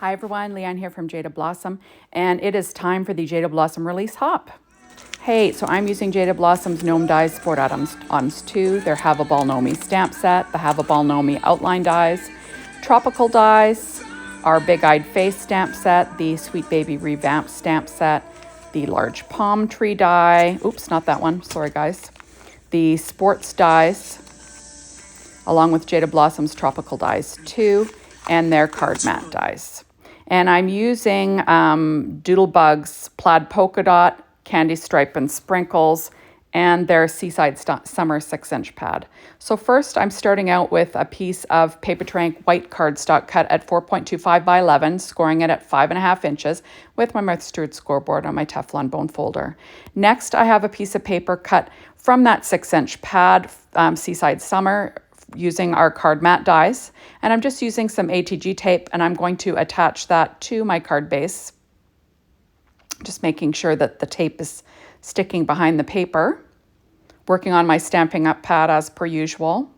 Hi everyone, Leanne here from Jaded Blossom, and it is time for the Jaded Blossom release hop. Hey, so I'm using Jaded Blossom's Gnome dies, Sport Atoms 2. They have a Ball Gnomie stamp set. They have a Ball Gnomie Outline dies, tropical dies, our Big Eyed Face stamp set, the Sweet Baby Revamp stamp set, the large palm tree die. Oops, not that one. Sorry, guys. The sports dies, along with Jaded Blossom's tropical dies too, and their card mat dies. And I'm using Doodlebug's Plaid Polka Dot, Candy Stripe and Sprinkles, and their Seaside Summer 6-inch pad. So first I'm starting out with a piece of Paper Tray white cardstock cut at 4.25 by 11, scoring it at 5.5 inches with my mustard scoreboard on my Teflon bone folder. Next, I have a piece of paper cut from that 6-inch pad, Seaside Summer, using our card mat dies, and I'm just using some ATG tape, and I'm going to attach that to my card base, just making sure that the tape is sticking behind the paper. Working on my Stampin' Up pad as per usual.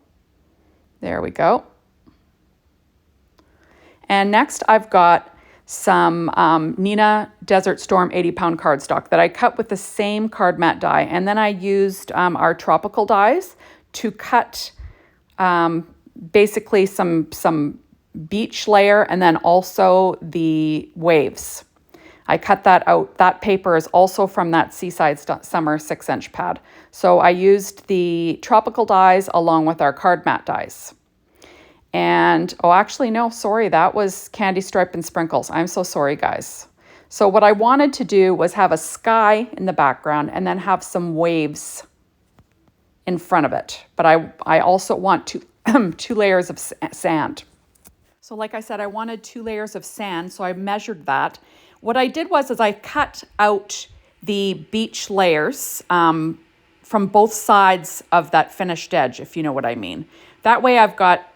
There we go. And next I've got some Neenah Desert Storm 80-pound cardstock that I cut with the same card mat die, and then I used our tropical dies to cut basically some beach layer and then also the waves. I cut that out. That paper is also from that Seaside Summer 6-inch pad. So I used the tropical dies along with our card mat dies. And, oh, actually, no, sorry, that was Candy Stripe and Sprinkles. I'm so sorry, guys. So what I wanted to do was have a sky in the background and then have some waves in front of it. But I also want two layers of sand. So like I said, I wanted 2 layers of sand, so I measured that. What I did was I cut out the beach layers from both sides of that finished edge, if you know what I mean. That way I've got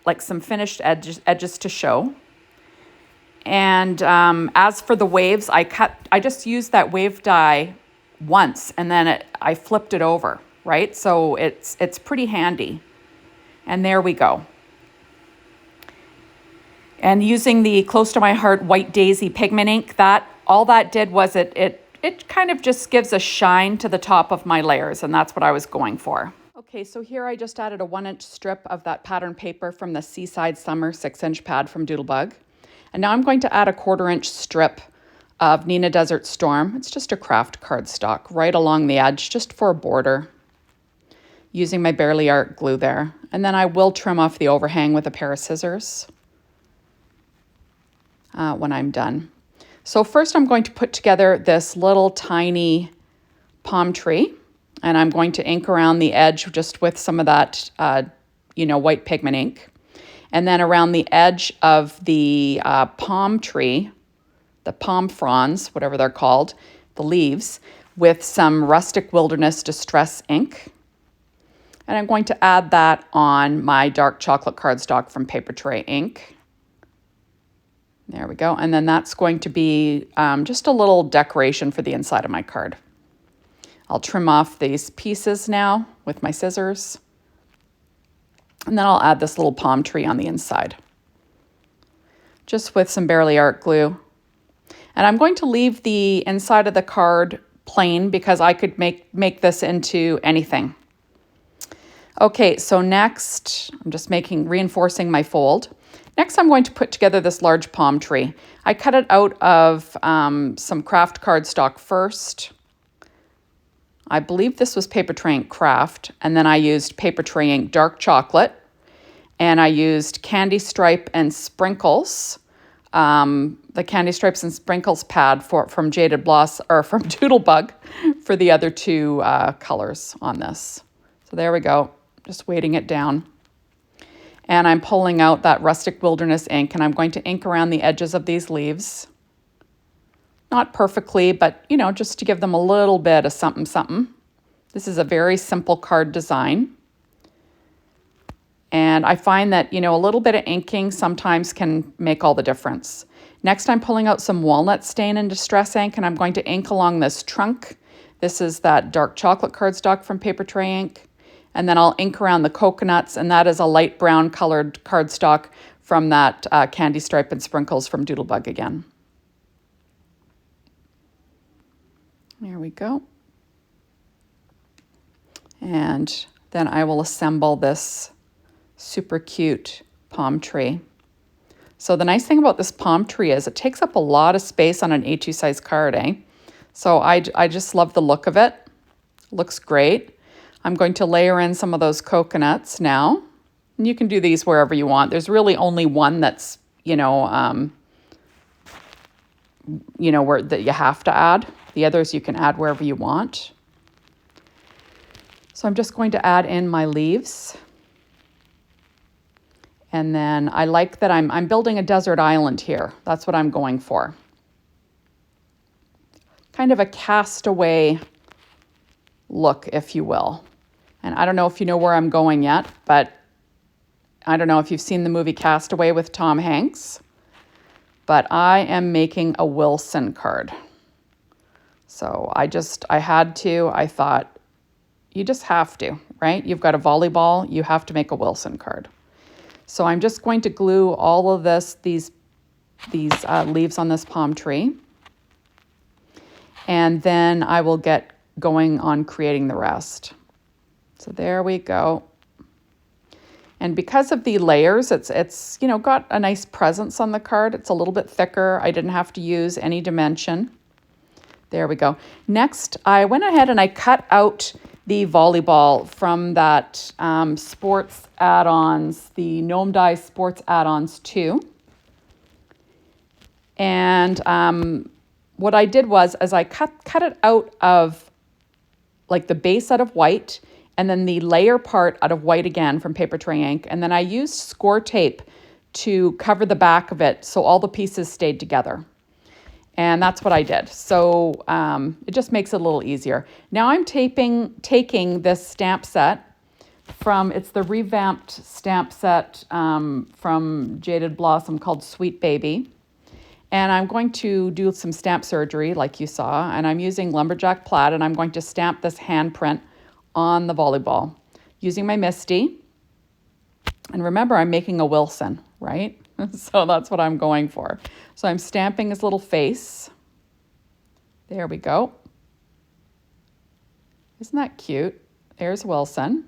like some finished edges to show. And as for the waves, I just used that wave die once, and then I flipped it over, right? So it's pretty handy. And there we go. And using the Close to My Heart White Daisy pigment ink, all that did was it kind of just gives a shine to the top of my layers, and that's what I was going for. Okay, so here I just added a 1-inch strip of that pattern paper from the Seaside Summer 6-inch pad from Doodlebug. And now I'm going to add a 1/4-inch strip of Neenah Desert Storm. It's just a craft cardstock right along the edge, just for a border, using my Barely Art glue there. And then I will trim off the overhang with a pair of scissors when I'm done. So first I'm going to put together this little tiny palm tree, and I'm going to ink around the edge just with some of that, white pigment ink. And then around the edge of the palm tree, the palm fronds, whatever they're called, the leaves, with some Rustic Wilderness Distress ink. And I'm going to add that on my dark chocolate cardstock from Paper Tray ink. There we go. And then that's going to be just a little decoration for the inside of my card. I'll trim off these pieces now with my scissors. And then I'll add this little palm tree on the inside, just with some Barely Art glue. And I'm going to leave the inside of the card plain because I could make this into anything. Okay, so next, I'm just reinforcing my fold. Next, I'm going to put together this large palm tree. I cut it out of some craft cardstock first. I believe this was Paper Tray Ink Craft, and then I used Paper Tray Ink Dark Chocolate, and I used Candy Stripe and Sprinkles, the Candy Stripes and Sprinkles pad from Jaded Blossom, or from Doodlebug, for the other 2 colors on this. So there we go, just weighting it down. And I'm pulling out that Rustic Wilderness ink, and I'm going to ink around the edges of these leaves. Not perfectly, but, just to give them a little bit of something, something. This is a very simple card design. And I find that, a little bit of inking sometimes can make all the difference. Next, I'm pulling out some Walnut Stain and Distress ink, and I'm going to ink along this trunk. This is that dark chocolate cardstock from Paper Tray ink. And then I'll ink around the coconuts, and that is a light brown colored cardstock from that Candy Stripe and Sprinkles from Doodlebug again. There we go. And then I will assemble this super cute palm tree. So the nice thing about this palm tree is it takes up a lot of space on an A2 size card, eh? So I just love the look of it. Looks great. I'm going to layer in some of those coconuts now. And you can do these wherever you want. There's really only one that's, where that you have to add. The others you can add wherever you want. So I'm just going to add in my leaves. And then I like that I'm building a desert island here. That's what I'm going for. Kind of a castaway look, if you will. And I don't know if you know where I'm going yet, but I don't know if you've seen the movie Castaway with Tom Hanks, but I am making a Wilson card. So I thought, you just have to, right? You've got a volleyball, you have to make a Wilson card. So I'm just going to glue all of these leaves on this palm tree. And then I will get going on creating the rest. So there we go. And because of the layers, it's got a nice presence on the card. It's a little bit thicker. I didn't have to use any dimension. There we go. Next, I went ahead and I cut out the volleyball from that sports add-ons, the Gnome Die sports add-ons 2. And what I did was I cut it out of like the base out of white and then the layer part out of white again from paper tray ink. And then I used score tape to cover the back of it so all the pieces stayed together. And that's what I did. So it just makes it a little easier. Now I'm taking this stamp set it's the revamped stamp set from Jaded Blossom called Sweet Baby. And I'm going to do some stamp surgery like you saw. And I'm using lumberjack plaid and I'm going to stamp this handprint on the volleyball using my Misty. And remember, I'm making a Wilson, right? So that's what I'm going for. So I'm stamping his little face. There we go. Isn't that cute? There's Wilson.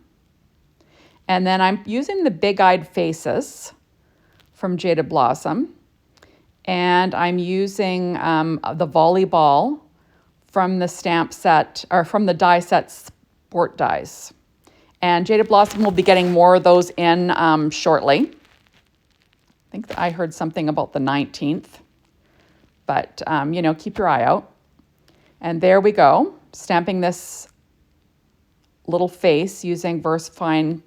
And then I'm using the big-eyed faces from Jaded Blossom. And I'm using the volleyball from the stamp set, or from the die set Sport Dies. And Jaded Blossom will be getting more of those in shortly. I think that I heard something about the 19th, but keep your eye out. And there we go, stamping this little face using VersaFine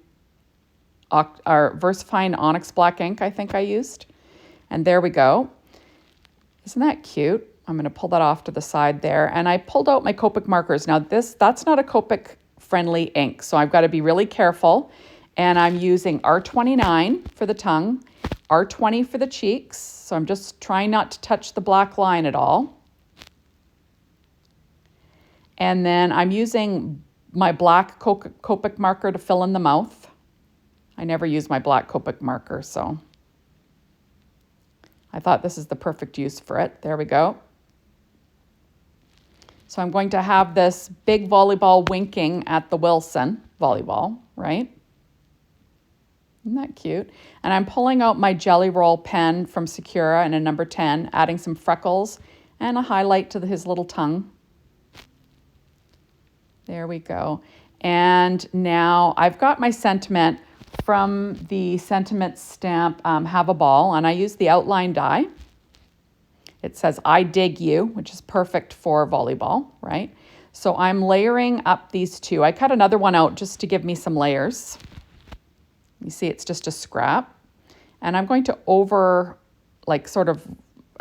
Onyx Black ink, I think I used. And there we go. Isn't that cute? I'm going to pull that off to the side there. And I pulled out my Copic markers. Now that's not a Copic friendly ink, so I've got to be really careful. And I'm using R29 for the tongue, R20 for the cheeks. So I'm just trying not to touch the black line at all. And then I'm using my black Copic marker to fill in the mouth. I never use my black Copic marker, so I thought this is the perfect use for it. There we go. So I'm going to have this big volleyball winking at the Wilson volleyball, right? Isn't that cute? And I'm pulling out my Jelly Roll pen from Sakura in a number 10, adding some freckles and a highlight to his little tongue. There we go. And now I've got my sentiment from the sentiment stamp, Have a Ball, and I use the outline die. It says, I dig you, which is perfect for volleyball, right? So I'm layering up these two. I cut another one out just to give me some layers. You see, it's just a scrap. And I'm going to sort of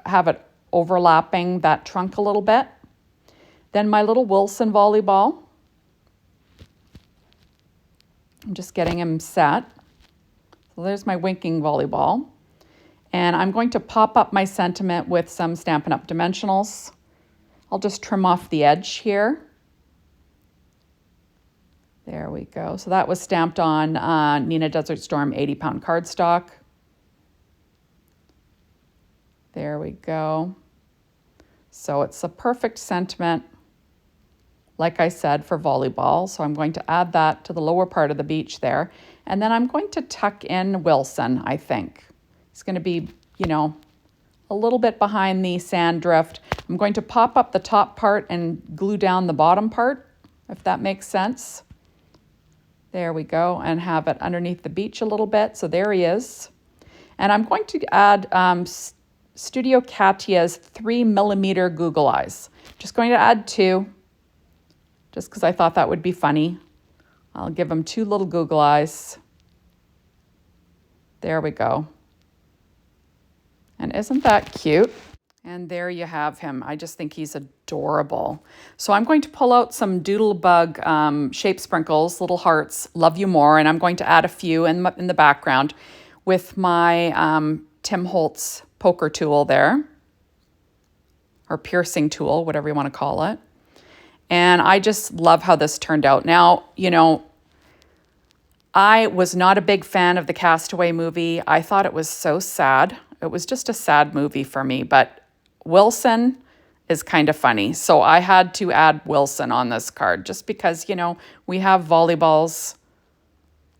have it overlapping that trunk a little bit. Then my little Wilson volleyball. I'm just getting him set. So there's my winking volleyball. And I'm going to pop up my sentiment with some Stampin' Up! Dimensionals. I'll just trim off the edge here. There we go. So that was stamped on Nina Desert Storm 80-pound cardstock. There we go. So it's a perfect sentiment, like I said, for volleyball. So I'm going to add that to the lower part of the beach there. And then I'm going to tuck in Wilson, I think. He's going to be, you know, a little bit behind the sand drift. I'm going to pop up the top part and glue down the bottom part, if that makes sense. There we go, and have it underneath the beach a little bit. So there he is. And I'm going to add Studio Katya's 3mm Google Eyes. Just going to add 2, just because I thought that would be funny. I'll give him 2 little Google Eyes. There we go. And isn't that cute? And there you have him. I just think he's adorable. So I'm going to pull out some Doodlebug shape sprinkles, little hearts, love you more, and I'm going to add a few in the background with my Tim Holtz poker tool there, or piercing tool, whatever you want to call it. And I just love how this turned out. Now, you know, I was not a big fan of the Castaway movie. I thought it was so sad. It was just a sad movie for me, but Wilson is kind of funny. So I had to add Wilson on this card just because, you know, we have volleyballs.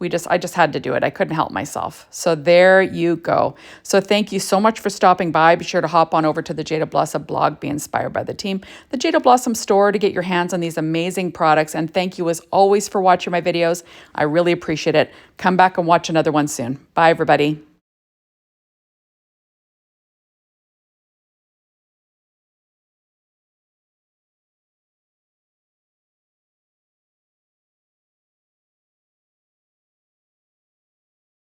I just had to do it. I couldn't help myself. So there you go. So thank you so much for stopping by. Be sure to hop on over to the Jaded Blossom blog, be inspired by the team, the Jaded Blossom store to get your hands on these amazing products. And thank you as always for watching my videos. I really appreciate it. Come back and watch another one soon. Bye, everybody.